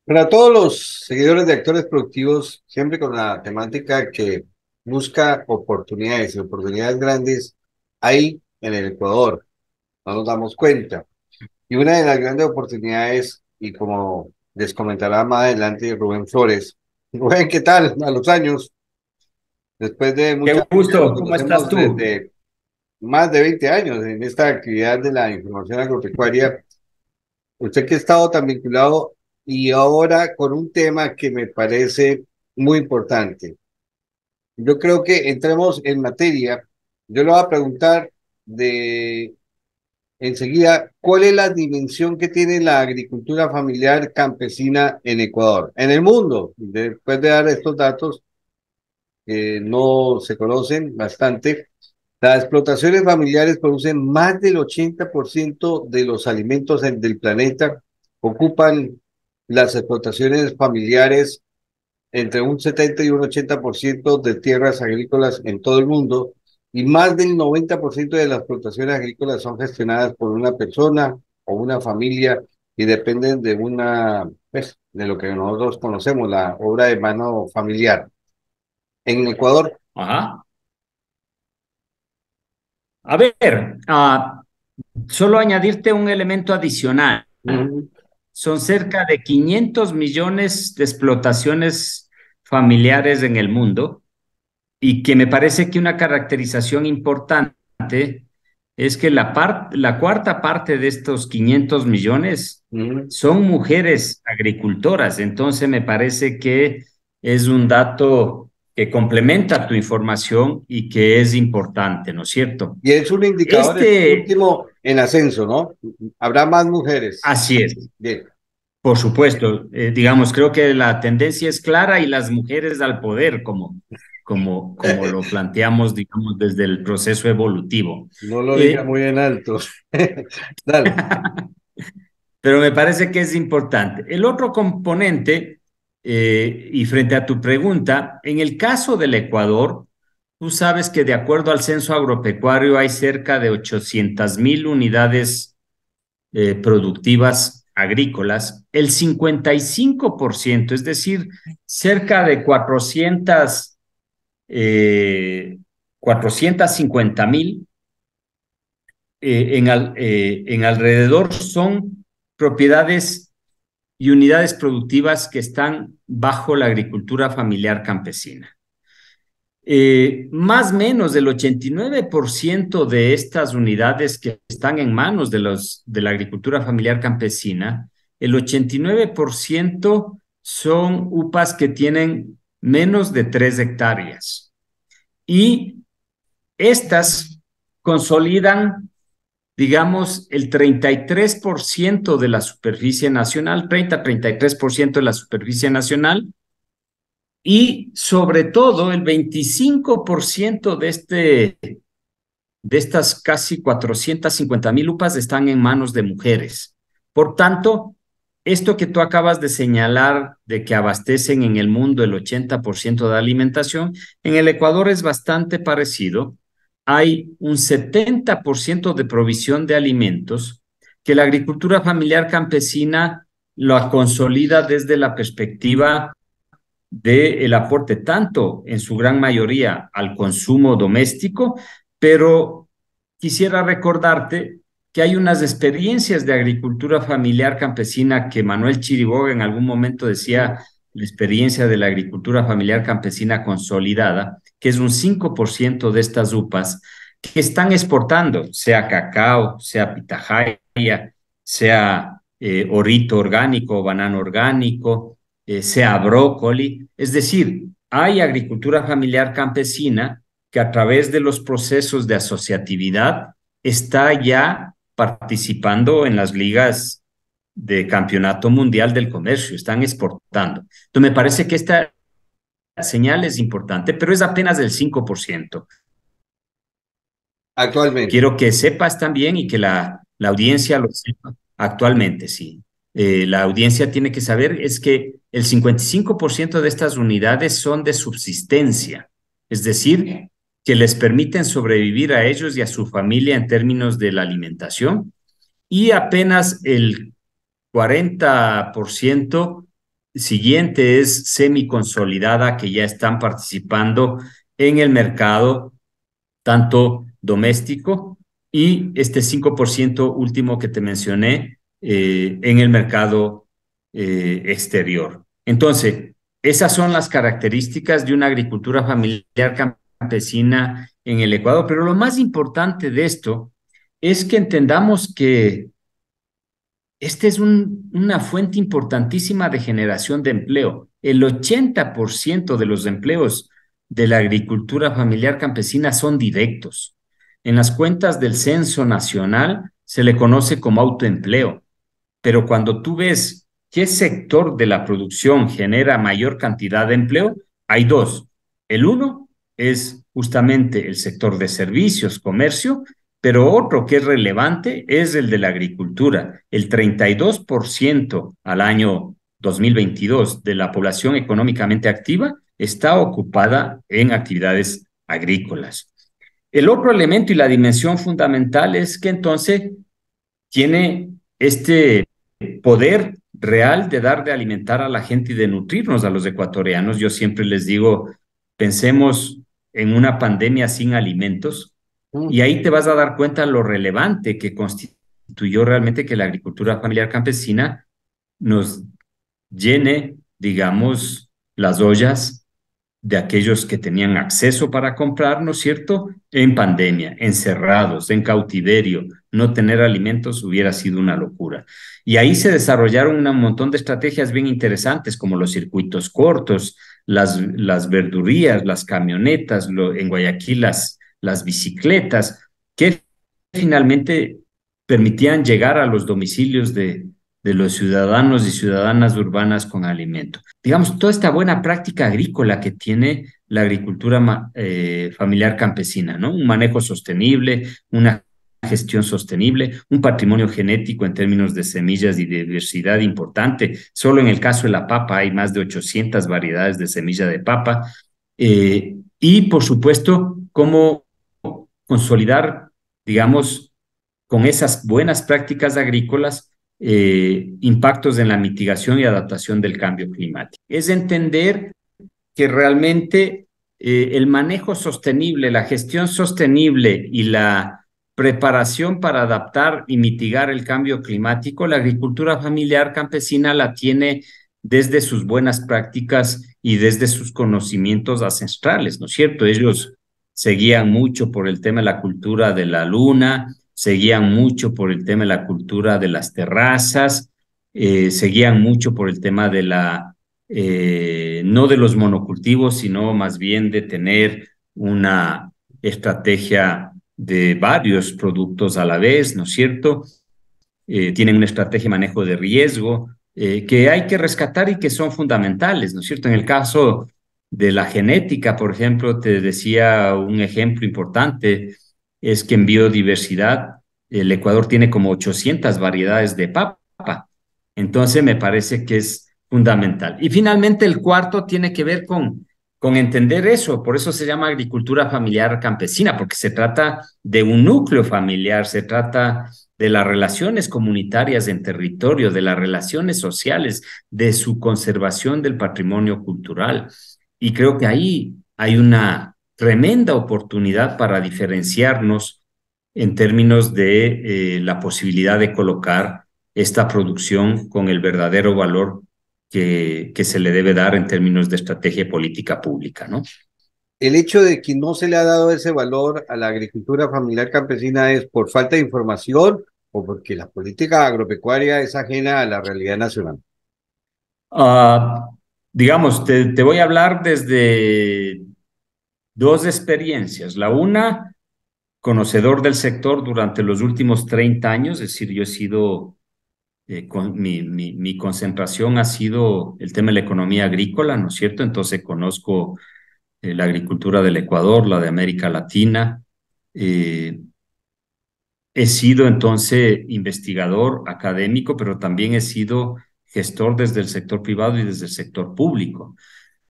Para todos los seguidores de Actores Productivos, siempre con la temática que busca oportunidades y oportunidades grandes hay en el Ecuador, no nos damos cuenta. Y una de las grandes oportunidades, y como les comentará más adelante Rubén Flores. Rubén, ¿qué tal? A los años, después de Qué muchas vidas, nos gusto, ¿cómo estás conocemos tú? desde más de 20 años en esta actividad de la información agropecuaria. Usted que ha estado tan vinculado y ahora con un tema que me parece muy importante. Yo creo que entremos en materia. Yo le voy a preguntar de enseguida, ¿cuál es la dimensión que tiene la agricultura familiar campesina en Ecuador? En el mundo, después de dar estos datos que no se conocen bastante, las explotaciones familiares producen más del 80% de los alimentos del planeta, ocupan las explotaciones familiares entre un 70 y un 80% de tierras agrícolas en todo el mundo, y más del 90% de las explotaciones agrícolas son gestionadas por una persona o una familia y dependen de pues, de lo que nosotros conocemos, la obra de mano familiar. En Ecuador, Ajá. A ver, solo añadirte un elemento adicional. mm, Son cerca de 500 millones de explotaciones familiares en el mundo y que me parece que una caracterización importante es que la cuarta parte de estos 500 millones mm, son mujeres agricultoras. Entonces me parece que es un dato que complementa tu información y que es importante, ¿no es cierto? y es un indicador, es un Este, último en ascenso, ¿no? Habrá más mujeres. así es. Bien. Por supuesto, digamos, creo que la tendencia es clara y las mujeres al poder, como lo planteamos, digamos, desde el proceso evolutivo. No lo diga Eh, muy en alto. Dale. pero me parece que es importante. El otro componente, y frente a tu pregunta, en el caso del Ecuador, tú sabes que de acuerdo al censo agropecuario hay cerca de 800.000 unidades productivas agrícolas, el 55%, es decir, cerca de 450.000 en alrededor son propiedades y unidades productivas que están bajo la agricultura familiar campesina. Más o menos del 89% de estas unidades que están en manos de la agricultura familiar campesina, el 89% son UPAs que tienen menos de 3 hectáreas. Y estas consolidan, digamos, el 33% de la superficie nacional, 30-33% de la superficie nacional, y sobre todo el 25% de estas casi 450.000 UPAs están en manos de mujeres. Por tanto, esto que tú acabas de señalar de que abastecen en el mundo el 80% de alimentación, en el Ecuador es bastante parecido. Hay un 70% de provisión de alimentos que la agricultura familiar campesina lo consolida desde la perspectiva del aporte tanto en su gran mayoría al consumo doméstico, pero quisiera recordarte que hay unas experiencias de agricultura familiar campesina que Manuel Chiriboga en algún momento decía la experiencia de la agricultura familiar campesina consolidada, que es un 5% de estas UPAs que están exportando, sea cacao, sea pitahaya, sea orito orgánico, banano orgánico, sea brócoli. Es decir, hay agricultura familiar campesina que a través de los procesos de asociatividad está ya participando en las ligas de campeonato mundial del comercio, están exportando. Entonces, me parece que esta señal es importante, pero es apenas del 5%. Actualmente. Quiero que sepas también y que la audiencia lo sepa. Actualmente, sí. La audiencia tiene que saber es que el 55% de estas unidades son de subsistencia, es decir, que les permiten sobrevivir a ellos y a su familia en términos de la alimentación, y apenas el 40% siguiente es semiconsolidada, que ya están participando en el mercado tanto doméstico y este 5% último que te mencioné en el mercado exterior. Entonces, esas son las características de una agricultura familiar campesina en el Ecuador, pero lo más importante de esto es que entendamos que esta es una fuente importantísima de generación de empleo. El 80% de los empleos de la agricultura familiar campesina son directos. En las cuentas del Censo Nacional se le conoce como autoempleo, pero cuando tú ves qué sector de la producción genera mayor cantidad de empleo, hay dos. El uno es justamente el sector de servicios, comercio, pero otro que es relevante es el de la agricultura. El 32% al año 2022 de la población económicamente activa está ocupada en actividades agrícolas. El otro elemento y la dimensión fundamental es que entonces tiene este poder real de dar de alimentar a la gente y de nutrirnos a los ecuatorianos. Yo siempre les digo, pensemos en una pandemia sin alimentos y ahí te vas a dar cuenta lo relevante que constituyó realmente que la agricultura familiar campesina nos llene, digamos, las ollas de aquellos que tenían acceso para comprar, ¿no es cierto? En pandemia, encerrados, en cautiverio, no tener alimentos hubiera sido una locura. Y ahí se desarrollaron un montón de estrategias bien interesantes, como los circuitos cortos, las verdurías, las camionetas, en Guayaquil las bicicletas, que finalmente permitían llegar a los domicilios de los ciudadanos y ciudadanas urbanas con alimento. Digamos, toda esta buena práctica agrícola que tiene la agricultura familiar campesina, ¿no? Un manejo sostenible, una gestión sostenible, un patrimonio genético en términos de semillas y de diversidad importante. Solo en el caso de la papa hay más de 800 variedades de semilla de papa. Y, por supuesto, cómo consolidar, digamos, con esas buenas prácticas agrícolas, impactos en la mitigación y adaptación del cambio climático. Es entender que realmente el manejo sostenible, la gestión sostenible y la preparación para adaptar y mitigar el cambio climático, la agricultura familiar campesina la tiene desde sus buenas prácticas y desde sus conocimientos ancestrales, ¿no es cierto? Ellos seguían mucho por el tema de la cultura de la luna, seguían mucho por el tema de la cultura de las terrazas, seguían mucho por el tema de no de los monocultivos, sino más bien de tener una estrategia de varios productos a la vez, ¿no es cierto? Tienen una estrategia de manejo de riesgo que hay que rescatar y que son fundamentales, ¿no es cierto? En el caso de la genética, por ejemplo, te decía un ejemplo importante, es que en biodiversidad el Ecuador tiene como 800 variedades de papa. Entonces me parece que es fundamental. Y finalmente el cuarto tiene que ver con entender eso, por eso se llama agricultura familiar campesina, porque se trata de un núcleo familiar, se trata de las relaciones comunitarias en territorio, de las relaciones sociales, de su conservación del patrimonio cultural. Y creo que ahí hay una tremenda oportunidad para diferenciarnos en términos de la posibilidad de colocar esta producción con el verdadero valor que se le debe dar en términos de estrategia política pública, ¿no? El hecho de que no se le ha dado ese valor a la agricultura familiar campesina es por falta de información o porque la política agropecuaria es ajena a la realidad nacional. Uh, digamos, te voy a hablar desde dos experiencias. La una conocedor del sector durante los últimos 30 años, es decir, yo he sido, mi concentración ha sido el tema de la economía agrícola, ¿no es cierto? Entonces conozco la agricultura del Ecuador, la de América Latina. He sido entonces investigador académico, pero también he sido gestor desde el sector privado y desde el sector público.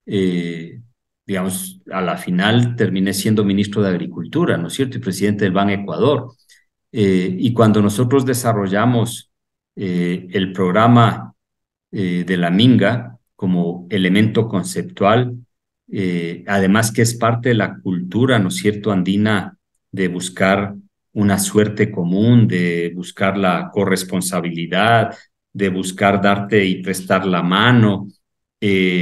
Eh, digamos, a la final terminé siendo ministro de Agricultura, ¿no es cierto? Y presidente del Ban Ecuador. Y cuando nosotros desarrollamos el programa de la Minga como elemento conceptual, además que es parte de la cultura, ¿no es cierto?, andina, de buscar una suerte común, de buscar la corresponsabilidad, de buscar darte y prestar la mano,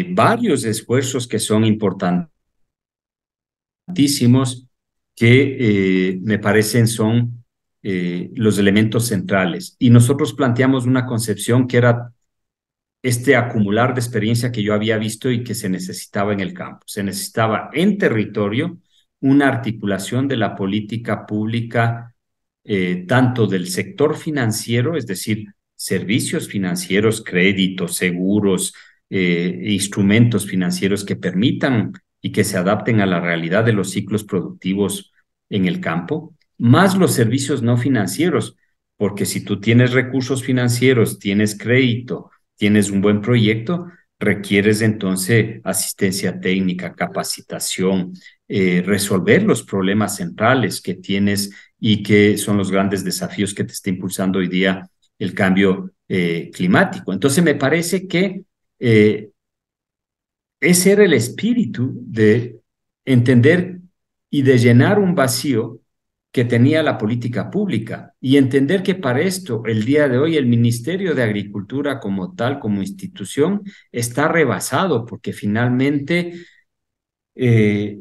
varios esfuerzos que son importantísimos, que me parecen son los elementos centrales. Y nosotros planteamos una concepción que era este acumular de experiencia que yo había visto y que se necesitaba en el campo. Se necesitaba en territorio una articulación de la política pública, tanto del sector financiero, es decir, servicios financieros, créditos, seguros, instrumentos financieros que permitan y que se adapten a la realidad de los ciclos productivos en el campo, más los servicios no financieros, porque si tú tienes recursos financieros, tienes crédito, tienes un buen proyecto, requieres entonces asistencia técnica, capacitación, resolver los problemas centrales que tienes y que son los grandes desafíos que te está impulsando hoy día el cambio climático. Entonces me parece que ese era el espíritu de entender y de llenar un vacío que tenía la política pública y entender que para esto, el día de hoy, el Ministerio de Agricultura como tal, como institución, está rebasado porque finalmente eh,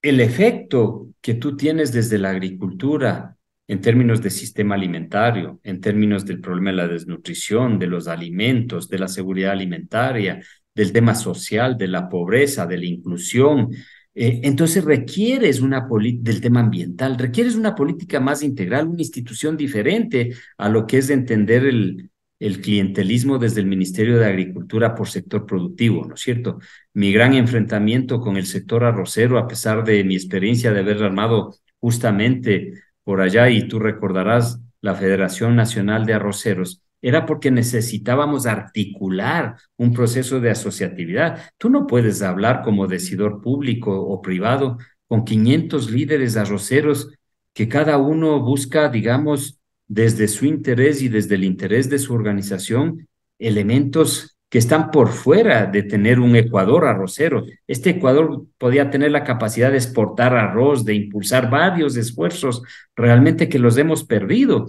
el efecto que tú tienes desde la agricultura en términos de sistema alimentario, en términos del problema de la desnutrición, de los alimentos, de la seguridad alimentaria, del tema social, de la pobreza, de la inclusión. Entonces requieres una política del tema ambiental, requieres una política más integral, una institución diferente a lo que es entender el clientelismo desde el Ministerio de Agricultura por sector productivo, ¿no es cierto? Mi gran enfrentamiento con el sector arrocero, a pesar de mi experiencia de haber armado justamente por allá, y tú recordarás la Federación Nacional de Arroceros, era porque necesitábamos articular un proceso de asociatividad. Tú no puedes hablar como decidor público o privado con 500 líderes arroceros que cada uno busca, digamos, desde su interés y desde el interés de su organización, elementos que están por fuera de tener un Ecuador arrocero. Este Ecuador podía tener la capacidad de exportar arroz, de impulsar varios esfuerzos realmente que los hemos perdido.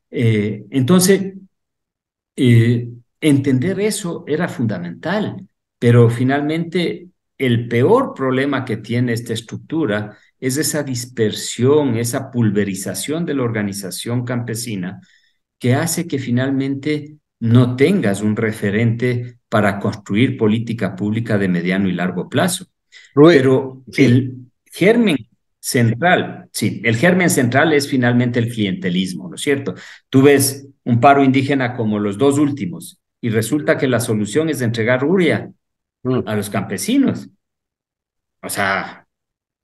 Entonces, eh, entender eso era fundamental, pero finalmente el peor problema que tiene esta estructura es esa dispersión, esa pulverización de la organización campesina que hace que finalmente no tengas un referente para construir política pública de mediano y largo plazo. Rubén, Pero sí, el germen central, sí, el germen central es finalmente el clientelismo, ¿no es cierto? Tú ves un paro indígena como los dos últimos y resulta que la solución es entregar uria mm, a los campesinos. O sea,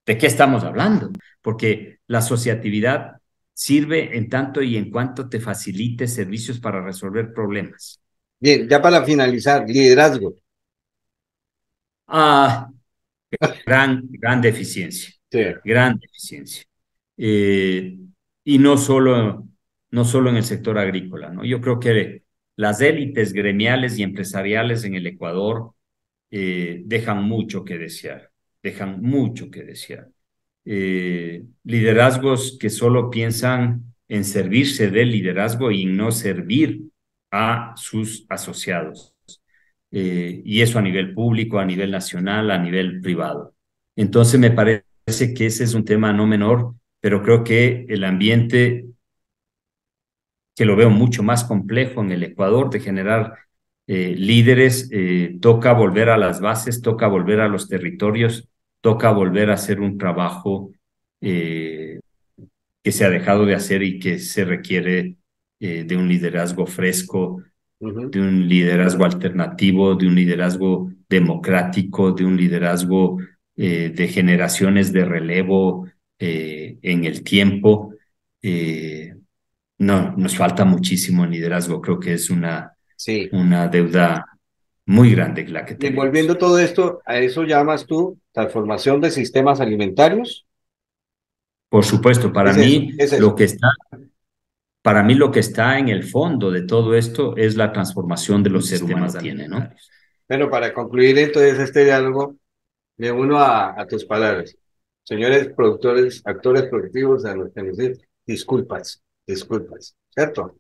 ¿de qué estamos hablando? Porque la asociatividad sirve en tanto y en cuanto te facilite servicios para resolver problemas. bien, ya para finalizar, liderazgo. Ah, gran deficiencia, Sí. gran deficiencia. Eh, y no solo en el sector agrícola, ¿no? Yo creo que las élites gremiales y empresariales en el Ecuador dejan mucho que desear, dejan mucho que desear. Liderazgos que solo piensan en servirse del liderazgo y no servir a sus asociados. Y eso a nivel público, a nivel nacional, a nivel privado. Entonces me parece que ese es un tema no menor, pero creo que el ambiente, que lo veo mucho más complejo en el Ecuador, de generar líderes, toca volver a las bases, toca volver a los territorios, toca volver a hacer un trabajo eh, que se ha dejado de hacer y que se requiere de un liderazgo fresco, de un liderazgo alternativo, de un liderazgo democrático, de un liderazgo de generaciones de relevo en el tiempo. No, nos falta muchísimo en liderazgo. Creo que es Sí. una deuda muy grande la que Y envolviendo tenemos. todo esto, ¿a eso llamas tú transformación de sistemas alimentarios? Por supuesto, ¿Qué es eso? ¿Qué es eso? para mí lo que está en el fondo de todo esto es la transformación de El los ser sistemas humano tiene, ¿no? alimentarios. Bueno, para concluir entonces este diálogo, me uno a tus palabras. Señores productores, actores productivos, a los que nos dicen, disculpas, disculpas, ¿cierto?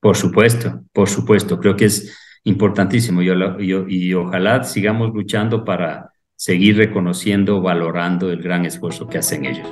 Por supuesto, creo que es importantísimo y ojalá sigamos luchando para seguir reconociendo, valorando el gran esfuerzo que hacen ellos.